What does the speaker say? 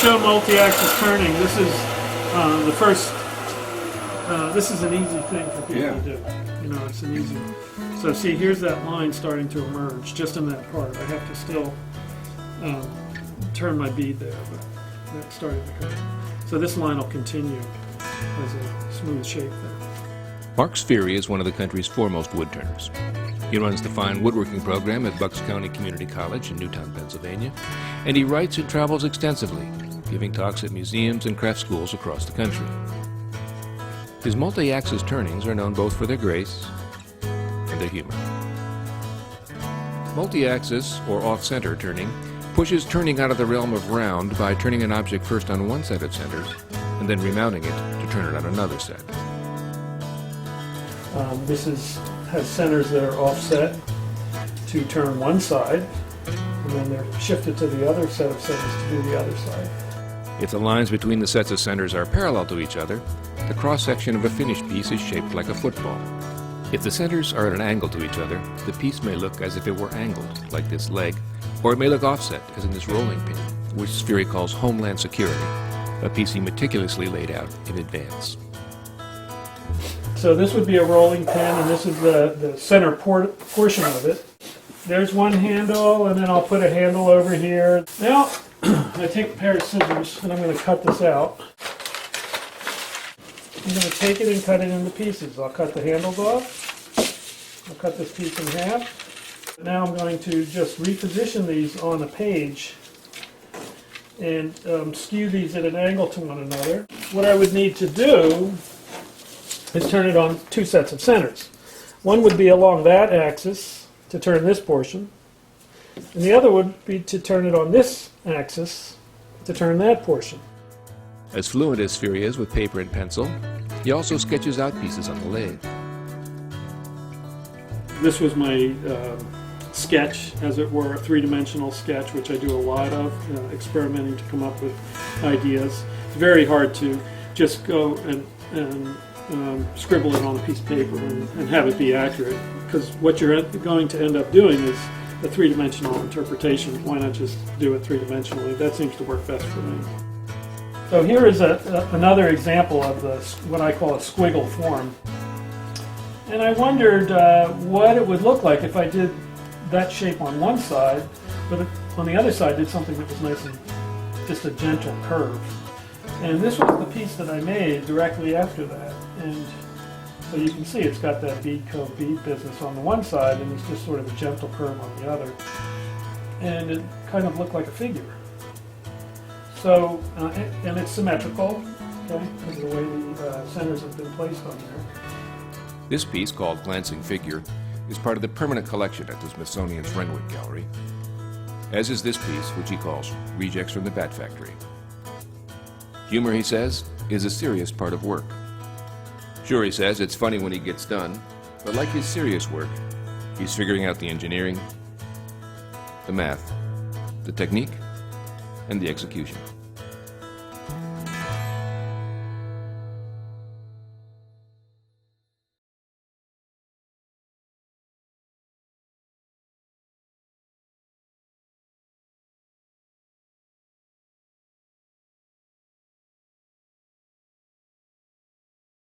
show multi-axis turning. This is the first. This is an easy thing for people to do. You know, it's an easy. So see, here's that line starting to emerge just in that part. I have to still turn my bead there, but that started to come. So this line will continue as a smooth shape there. Mark Spheri is one of the country's foremost woodturners. He runs the fine woodworking program at Bucks County Community College in Newtown, Pennsylvania, and he writes and travels extensively, giving talks at museums and craft schools across the country. His multi-axis turnings are known both for their grace and their humor. Multi-axis, or off-center turning, pushes turning out of the realm of round by turning an object first on one set of centers and then remounting it to turn it on another set. This has centers that are offset to turn one side, and then they're shifted to the other set of centers to do the other side. If the lines between the sets of centers are parallel to each other, the cross-section of a finished piece is shaped like a football. If the centers are at an angle to each other, the piece may look as if it were angled, like this leg, or it may look offset, as in this rolling pin, which Spheri calls Homeland Security, a piece he meticulously laid out in advance. So this would be a rolling pin, and this is the center portion of it. There's one handle, and then I'll put a handle over here. Now, I take a pair of scissors, and I'm going to cut this out. I'm going to take it and cut it into pieces. I'll cut the handles off. I'll cut this piece in half. Now I'm going to just reposition these on a page and skew these at an angle to one another. What I would need to do is turn it on two sets of centers. One would be along that axis to turn this portion, and the other would be to turn it on this axis to turn that portion. As fluent as Spheri is with paper and pencil, he also sketches out pieces on the lathe. This was my sketch, as it were, a three-dimensional sketch, which I do a lot of, experimenting to come up with ideas. It's very hard to just go and scribble it on a piece of paper and have it be accurate, because what you're going to end up doing is a three-dimensional interpretation. Why not just do it three-dimensionally? That seems to work best for me. So here is another example of what I call a squiggle form. And I wondered what it would look like if I did that shape on one side, but on the other side did something that was nice and just a gentle curve. And this was the piece that I made directly after that. And so you can see it's got that bead cove bead business on the one side, and it's just sort of a gentle curve on the other. And it kind of looked like a figure. So, and it's symmetrical, okay, because of the way the centers have been placed on there. This piece, called Glancing Figure, is part of the permanent collection at the Smithsonian's Renwick Gallery, as is this piece, which he calls Rejects from the Bat Factory. Humor, he says, is a serious part of work. Sure, he says, it's funny when he gets done, but like his serious work, he's figuring out the engineering, the math, the technique, and the execution.